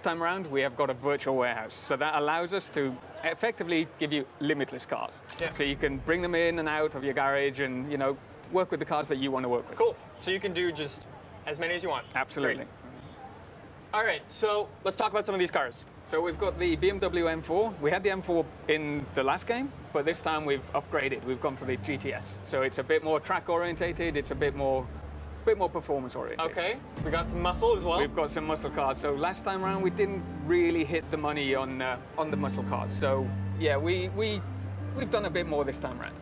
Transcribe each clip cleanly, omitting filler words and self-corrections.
time around, we have got a virtual warehouse. So that allows us to effectively give you limitless cars. Yeah. So you can bring them in and out of your garage and, you know, work with the cars that you want to work with. Cool. So you can do just as many as you want. Absolutely. Great. All right, so let's talk about some of these cars. So we've got the BMW M4. We had the M4 in the last game, but this time we've upgraded. We've gone for the GTS. So it's a bit more track orientated. It's a bit more performance oriented. Okay, we got some muscle as well. We've got some muscle cars. So last time around we didn't really hit the money on the muscle cars. So yeah, we've done a bit more this time around.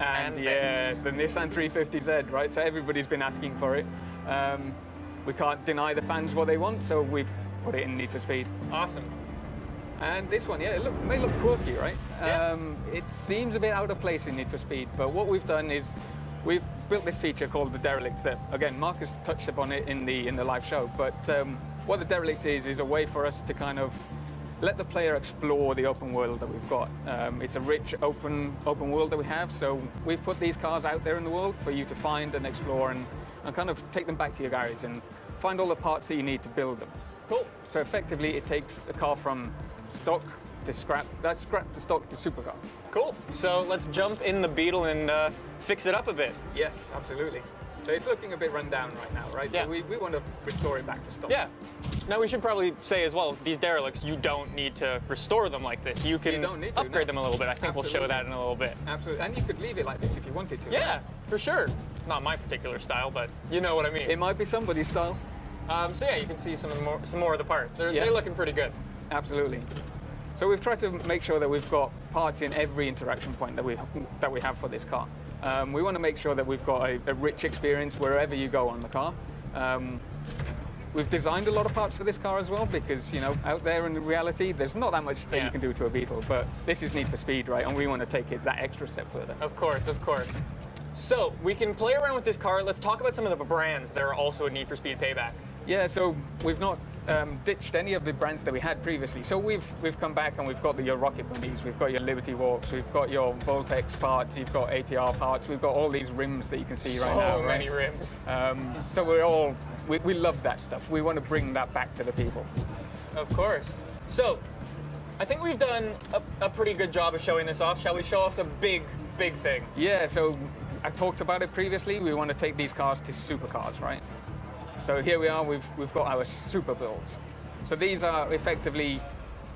And yeah, the Nissan 350Z, right? So everybody's been asking for it. We can't deny the fans what they want, so we've put it in Need for Speed. Awesome. And this one, yeah, it may look quirky, right? Yeah. It seems a bit out of place in Need for Speed, but what we've done is we've built this feature called the Derelict that, again, Marcus touched upon it in the live show, but what the Derelict is a way for us to kind of let the player explore the open world that we've got. It's a rich open world that we have, so we've put these cars out there in the world for you to find and explore and kind of take them back to your garage and find all the parts that you need to build them. Cool. So effectively, it takes a car from stock to scrap, that's scrap to stock to supercar. Cool. So let's jump in the Beetle and fix it up a bit. Yes, absolutely. So it's looking a bit run down right now, right? Yeah. So we want to restore it back to stock. Yeah. Now we should probably say as well, these derelicts, you don't need to restore them like this. You can upgrade them a little bit. I think we'll show that in a little bit. Absolutely. And you could leave it like this if you wanted to. Yeah, right? for sure. Not my particular style, but you know what I mean. It might be somebody's style. So yeah, you can see some more of the parts. They're looking pretty good. Absolutely. So we've tried to make sure that we've got parts in every interaction point that we have for this car. We want to make sure that we've got a rich experience wherever you go on the car. We've designed a lot of parts for this car as well because, you know, out there in reality, there's not that much that you can do to a Beetle, but this is Need for Speed, right? And we want to take it that extra step further. Of course, of course. So we can play around with this car. Let's talk about some of the brands that are also in Need for Speed Payback. Yeah, so we've not ditched any of the brands that we had previously. So we've come back and we've got your Rocket Bunnies, we've got your Liberty Walks, we've got your Voltex parts, you've got APR parts, we've got all these rims that you can see right now. So many rims. So we love that stuff. We want to bring that back to the people. Of course. So I think we've done a pretty good job of showing this off. Shall we show off the big thing? Yeah, so I talked about it previously. We want to take these cars to supercars, right? So here we are, we've got our super builds. So these are effectively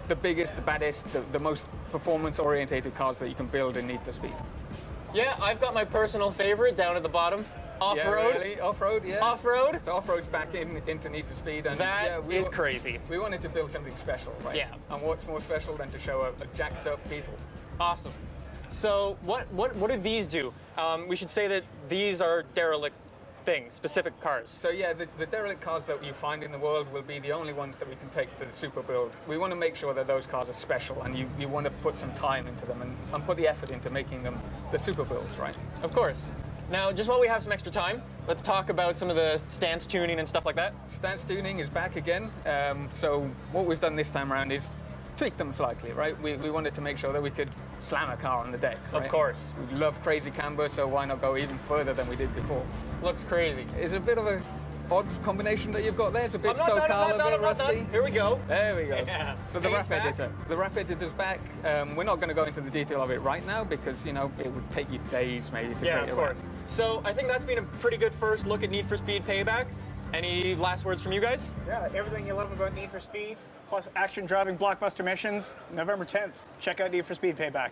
the biggest, the baddest, the most performance-orientated cars that you can build in Need for Speed. Yeah, I've got my personal favorite down at the bottom. Off-road. Yeah, really? Off-road, yeah. Off-road? So off-road's back into Need for Speed. And that is crazy. We wanted to build something special, right? Yeah. And what's more special than to show a jacked up Beetle? Awesome. So what do these do? We should say that these are derelict things, specific cars. So yeah, the derelict cars that you find in the world will be the only ones that we can take to the super build. We want to make sure that those cars are special and you want to put some time into them and put the effort into making them the super builds, right? Of course. Now, just while we have some extra time, let's talk about some of the stance tuning and stuff like that. Stance tuning is back again. So what we've done this time around is tweak them slightly, right? We wanted to make sure that we could slam a car on the deck, right? Of course. We love crazy camber, so why not go even further than we did before? Looks crazy. It's a bit of a odd combination that you've got there. It's a bit SoCal, a bit rusty. Here we go. There we go. Yeah. So the wrap editor. The wrap editor's back. We're not going to go into the detail of it right now because, you know, it would take you days maybe to create of course. So I think that's been a pretty good first look at Need for Speed Payback. Any last words from you guys? Yeah, everything you love about Need for Speed, plus action driving blockbuster missions, November 10th. Check out Need for Speed Payback.